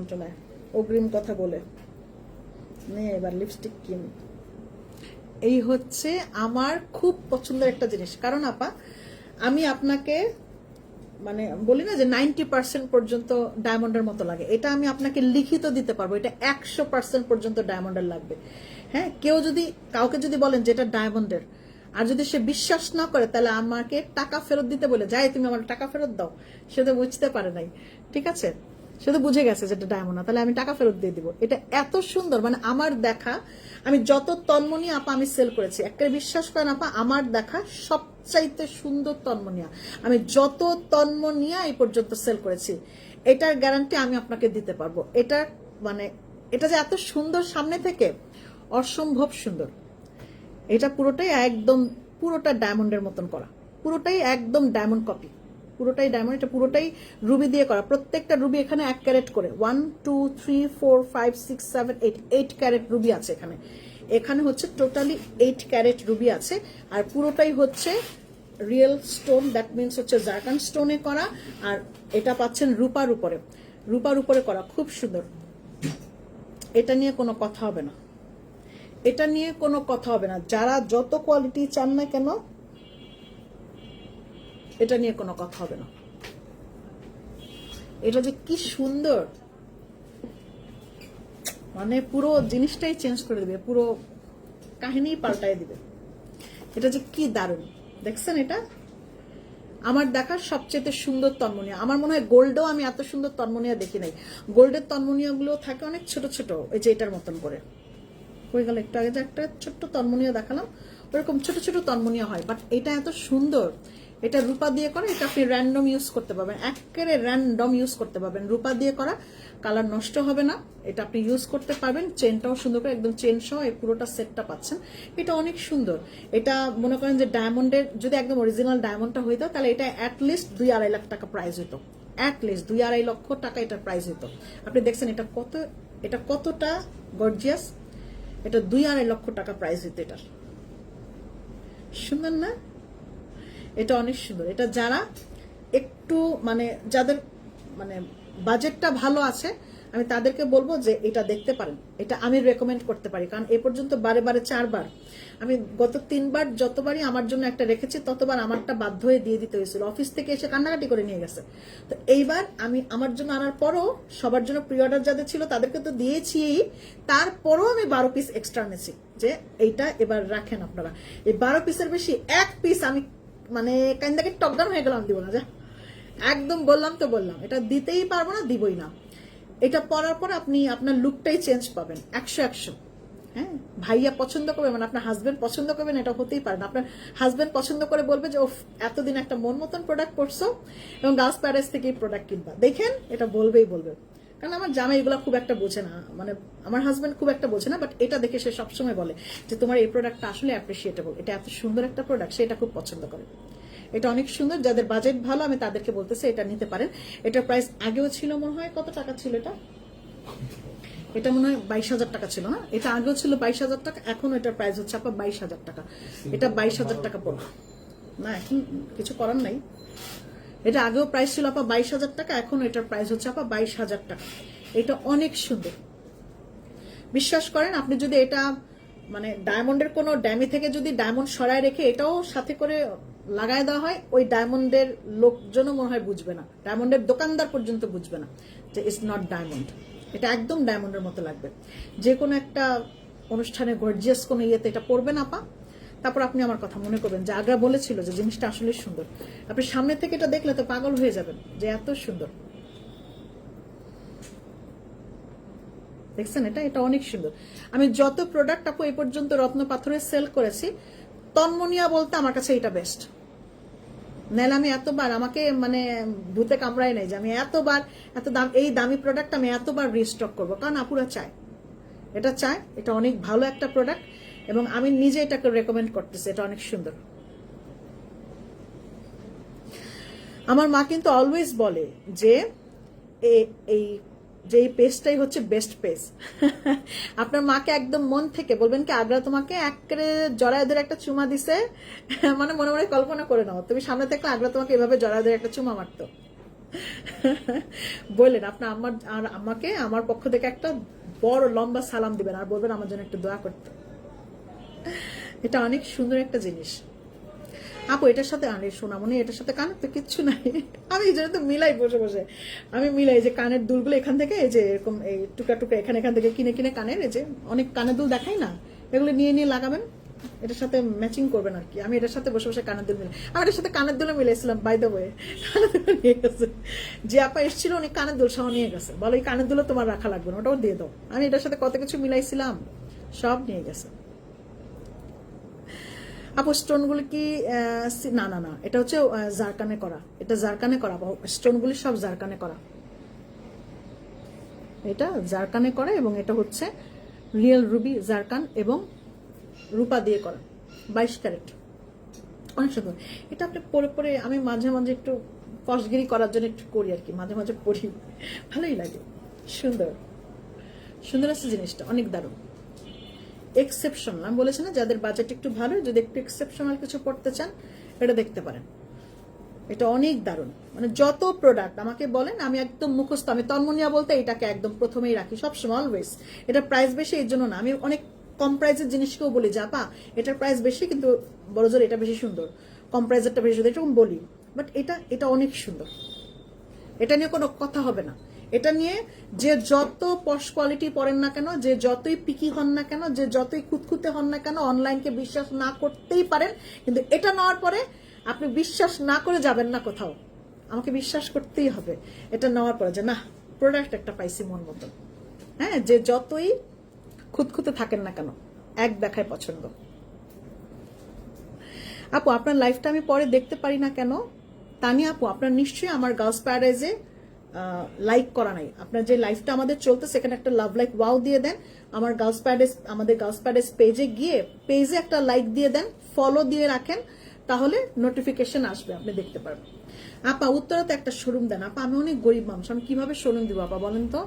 যন্ত্রণায় অগ্রিম কথা বলে নে এবার লিপস্টিক কিন। এই হচ্ছে আমার খুব পছন্দের একটা জিনিস, কারণ আপা আমি আপনাকে মানে বলি না যে 90% পর্যন্ত ডায়মন্ডের মতো লাগে, এটা আমি আপনাকে লিখিত দিতে পারবো, এটা 100% পর্যন্ত ডায়মন্ডের লাগবে। হ্যাঁ, কেউ যদি কাউকে যদি বলেন যে এটা ডায়মন্ডের, আর যদি সে বিশ্বাস না করে তাহলে আমাকে টাকা ফেরত দিতে বলে যাই তুমি আমার টাকা ফেরত দাও, সে তো বুঝতে পারে নাই, ঠিক আছে, সে তো বুঝে গেছে যেটা ডায়মন্ড না, তাহলে আমি টাকা ফেরত দিয়ে দিব। এটা এত সুন্দর, মানে আমার দেখা, আমি যত তন্মনী আপা আমি সেল করেছি, একটা বিশ্বাস করেন আপা, আমার দেখা সবচাইতে সুন্দর তন্মনিয়া আমি যত তন্মনিয়া এই পর্যন্ত সেল করেছি, এটার গ্যারান্টি আমি আপনাকে দিতে পারবো। এটা মানে এটা যে এত সুন্দর সামনে থেকে, অসম্ভব সুন্দর। এটা পুরোটাই একদম পুরোটা ডায়মন্ডের মতন করা, পুরোটাই একদম ডায়মন্ড কপি, পুরোটাই ডায়মন্ড। এটা পুরোটাই রুবি দিয়ে করা, প্রত্যেকটা রুবি এখানে 1 ক্যারেট করে, 1 2 3 4 5 6 7 8 ক্যারেট রুবি আছে এখানে। এখানে হচ্ছে টোটালি 8 ক্যারেট রুবি আছে, আর পুরোটাই হচ্ছে রিয়েল স্টোন, দ্যাট মিনস হচ্ছে জারকান স্টোনে করা, আর এটা পাচ্ছেন রূপার উপরে, রূপার উপরে করা, খুব সুন্দর। এটা নিয়ে কোনো কথা হবে না, এটা নিয়ে কোনো কথা হবে না, যারা যত কোয়ালিটি চান না কেন এটা নিয়ে কোনো কথা হবে না। এটা যে কি সুন্দর, মানে পুরো জিনিসটাই চেঞ্জ করে দিবে, পুরো কাহিনী পাল্টায় দিবে। এটা যে কি দারুণ, দেখছেন? এটা আমার দেখার সবচেয়ে সুন্দর তন্মনিয়া। আমার মনে হয় গোল্ডও আমি এত সুন্দর তন্মনিয়া দেখি নাই। গোল্ডের তন্মনিয়া গুলো থাকে অনেক ছোট ছোট, ওই যে এটার মতন করে হয়ে গেল। একটু আগে যে একটা ছোট্ট তন্মনিয়া দেখালাম, ওরকম ছোট ছোট তন্মনিয়া হয়, বাট এটা এত সুন্দর। এটা রূপা দিয়ে করা, এটা আপনি র্যান্ডম ইউজ করতে পারবেন, একেবারে র্যান্ডম ইউজ করতে পারবেন। রূপা দিয়ে করা, কালার নষ্ট হবে না, এটা আপনি ইউজ করতে পারবেন। চেনটাও সুন্দর করে একদম চেন সহ এই পুরোটা সেটটা পাচ্ছেন। এটা অনেক সুন্দর। এটা মনে করেন যে ডায়মন্ডের যদি একদম অরিজিনাল ডায়মন্ডটা হইতো তাহলে এটা অ্যাটলিস্ট 2-2.5 লাখ টাকা প্রাইস হইতো, অ্যাটলিস্ট 2-2.5 লক্ষ টাকা এটার প্রাইস হইতো। আপনি দেখছেন এটা কতটা গর্জিয়াস। এটা 2-2.5 লক্ষ টাকা প্রাইস হইতো এটার। সুন্দর না? এটা অনেক সুন্দর। এটা যারা একটু মানে যাদের মানে বাজেটটা ভালো আছে, আমি তাদেরকে বলবো যে এটা দেখতে পারেন। এটা আমি রেকমেন্ড করতে পারি, কারণ এ পর্যন্ত বারে 4বার, আমি গত 3বার যতবারই আমার জন্য একটা রেখেছি ততবার আমারটা বাধ্য হয়ে দিয়ে দিতে হয়েছিল। অফিস থেকে এসে কান্নাকাটি করে নিয়ে গেছে। তো এইবার আমি আমার জন্য আনার পরও সবার জন্য প্রি অর্ডার যাদের ছিল তাদেরকে তো দিয়েছি, তারপরও আমি 12 পিস এক্সট্রা এনেছি যে এইটা এবার রাখেন আপনারা। এই 12 পিসের বেশি 1 পিস আমি মানে কাইন্দাকে টকডাউন হয়ে গেলাম, দিব না, যা একদম বললাম তো বললাম, এটা দিতেই পারবো না, দিবই না। এটা পরার পর আপনি আপনার লুকটাই চেঞ্জ পাবেন 100-100। হ্যাঁ, ভাইয়া পছন্দ করবে, মানে আপনার হাজবেন্ড পছন্দ করবেন, এটা হতেই পারে না। আপনার হাজবেন্ড পছন্দ করে বলবে যে ও এতদিন একটা মন মতন প্রোডাক্ট পরছো এবং গার্লস প্যারাডাইস থেকে প্রোডাক্ট কিনবা, দেখেন এটা বলবেই বলবে। কারণ আমার জামাই এগুলো খুব একটা বোঝে না, মানে আমার হাজবেন্ড খুব একটা বোঝে না, বাট এটা দেখে সে সবসময় বলে যে তোমার এই প্রোডাক্টটা আসলে অ্যাপ্রিসিয়েটেবল, এটা এত সুন্দর একটা প্রোডাক্ট, সেটা খুব পছন্দ করে। এটা অনেক সুন্দর, যাদের বাজেট ভালো আমি তাদেরকে বলতেছি এটা নিতে পারেন। এটার প্রাইস আগেও ছিল মনে হয়, কত টাকা ছিল এটা? এটা মনে হয় 22,000 টাকা ছিল না? এটা আগেও ছিল 22,000 টাকা, এখন এটার প্রাইস হচ্ছে আপনার 22,000 টাকা। এটা 22,000 টাকা পড়বে না, এখন কিছু করার নাই। এটা আগেও প্রাইস ছিল আপনার 22,000 টাকা, এখন এটার প্রাইস হচ্ছে আপনার 22,000 টাকা। এটা অনেক সুন্দর, বিশ্বাস করেন। আপনি যদি এটা মানে ডায়মন্ডের কোনো ড্যামি থেকে যদি ডায়মন্ড সরায় রেখে এটাও সাথে করে লাগায় দেওয়া হয়, ওই ডায়মন্ডের লোকজনও মনে হয় বুঝবে না, ডায়মন্ডের দোকানদার পর্যন্ত বুঝবে না যে ইটস নট ডায়মন্ড। এটা একদম ডায়মন্ডের মতো লাগবে। যে কোনো একটা অনুষ্ঠানে গর্জিয়াস কোনো ইয়েতে এটা পরবেন আপা, তারপর আপনি আমার কথা মনে করবেন যে আগ্রা বলেছিল যে জিনিসটা আসলে সুন্দর। আপনি সামনে থেকে এটা দেখলে তো পাগল হয়ে যাবেন যে এত সুন্দর। দেখছেন? এটা অনেক সুন্দর। আমি যত প্রোডাক্ট আপু এই পর্যন্ত রত্ন পাথরের সেল করেছি, তন্মনিয়া বলতে আমার কাছে এটা বেস্ট। নাহলে আমি এতবার আমাকে মানে ভূতে কামড়ায় নাই যে আমি এতবার এত দাম এই দামি প্রোডাক্ট আমি এতবার রিস্টক করবো, কারণ আপুরা চায়, এটা চায়। এটা অনেক ভালো একটা প্রোডাক্ট এবং আমি নিজে এটাকে রেকমেন্ড করতেছি, এটা অনেক সুন্দর। আমার মা কিন্তু অলওয়েজ বলে যে এই যে এই পেজটাই হচ্ছে বেস্ট পেজ। আপনার মাকে একদম মন থেকে বলবেন কি আগ্রা তোমাকে একেবারে জড়ায় ধরে একটা চুমা দিছে, মানে মনে মনে কল্পনা করে নাও তুমি সামনে থেকে আগ্রা তোমাকে এভাবে জড়ায় ধরে একটা চুমা মারতো। বললেন আপনার আমার আর আমাকে আমার পক্ষ থেকে একটা বড় লম্বা সালাম দিবেন আর বলবেন আমার জন্য একটু দোয়া করতে। এটা অনেক সুন্দর একটা জিনিস আপু। এটার সাথে আরে সোনামণি, এটার সাথে কানের তো কিচ্ছু নাই। আমি এই জন্য তো মিলাই বসে বসে, আমি মিলাই যে কানের দুলগুলো এখান থেকে এই যে এরকম এই টুকরা টুকরা এখানে এখান থেকে কিনে কিনে কানের, এই যে অনেক কানের দুল দেখাই না, এগুলো নিয়ে নিয়ে লাগাবেন, এটার সাথে ম্যাচিং করবেন আর কি। আমি এটার সাথে বসে বসে কানের দুল মিলে, আমি এটার সাথে কানের দুলে মিলাইছিলাম বাই দ্য ওয়ে। কানের দুল নিয়ে গেছে, যে আপা এসেছিল উনি কানের দুল সহ নিয়ে গেছে, বলো এই কানের দুলো তোমার রাখা লাগবে না, ওটাও দিয়ে দাও। আমি এটার সাথে কত কিছু মিলাইছিলাম, সব নিয়ে গেছে। আপু স্টোনগুলো কি না না না, এটা হচ্ছে জারকানে করা, এটা জারকানে করা, স্টোনগুলি সব জারকানে করা, এটা জারকানে করা এবং এটা হচ্ছে রিয়েল রুবি জারকান এবং রূপা দিয়ে করা, 22 ক্যারেট, অনেক সুন্দর। এটা আপনি পরে পরে, আমি মাঝে মাঝে একটু কসগিরি করার জন্য একটু করি আর কি, মাঝে মাঝে পড়ি, ভালোই লাগে, সুন্দর সুন্দর আছে জিনিসটা, অনেক দারুণ এক্সেপশনাল। আমি বলেছি না যাদের বাজেট একটু ভালো, যদি একটু এক্সেপশনাল কিছু পড়তে চান এটা দেখতে পারেন, এটা অনেক দারুণ। মানে যত প্রোডাক্ট আমাকে বলেন আমি একদম মুখস্থ, আমি তন্মনিয়া বলতে এটাকে একদম প্রথমেই রাখি সবসময় অলওয়েজ। এটা প্রাইস বেশি এর জন্য না, আমি অনেক কম প্রাইসের জিনিসকেও বলি যে আপা এটার প্রাইস বেশি কিন্তু বড়জোর এটা বেশি সুন্দর, কম প্রাইসেরটা বেশি সুন্দর, এরকম বলি। বাট এটা এটা অনেক সুন্দর, এটা নিয়ে কোনো কথা হবে না। এটা নিয়ে যে যত পশ কোয়ালিটি পড়েন না কেন, যে যতই পিকি হন না কেন, যে যতই খুঁতখুঁতে হন না কেন, অনলাইনকে বিশ্বাস না করতেই পারেন, কিন্তু এটা নেওয়ার পরে আপনি বিশ্বাস না করে যাবেন না কোথাও, আমাকে বিশ্বাস করতেই হবে এটা নেওয়ার পরে যে না প্রোডাক্ট একটা পাইছি মন মতন। হ্যাঁ, যে যতই খুঁতখুঁতে থাকেন না কেন, এক দেখায় পছন্দ। আপু আপনার লাইফটা আমি পরে দেখতে পারি না কেন? তানিয়া আপু আপনার নিশ্চয়ই আমার গার্লস প্যারাডাইজে লাইক করা নাই। আপনার যে লাইফটা আমাদের চলতে সেখানে একটা লাভ লাইক ওয়াও দিয়ে দেন, আমার গার্লস প্যারাডাইজ, আমাদের গার্লস প্যারাডাইজ পেজে গিয়ে পেজে একটা লাইক দিয়ে দেন, ফলো দিয়ে রাখেন, তাহলে নোটিফিকেশন আসবে, আপনি দেখতে পারবেন। আপা উত্তরাতে একটা শোরুম দেন। আপা আমি অনেক গরিব মানুষ, আমি কিভাবে শোরুম দিব আপা বলেন তো?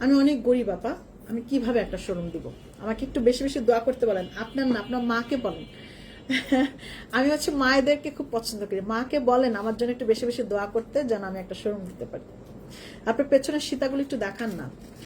আমি অনেক গরিব আপা, আমি কিভাবে একটা শোরুম দিব? আমাকে একটু বেশি বেশি দোয়া করতে বলেন, আপনার না আপনার মাকে বলেন। আমি হচ্ছে মায়েদেরকে খুব পছন্দ করি, মাকে বলেন আমার জন্য একটু বেশি বেশি দোয়া করতে, যেন আমি একটা শোরুম দিতে পারি। আপনার পেছনের সীতাগুলো একটু দেখান না।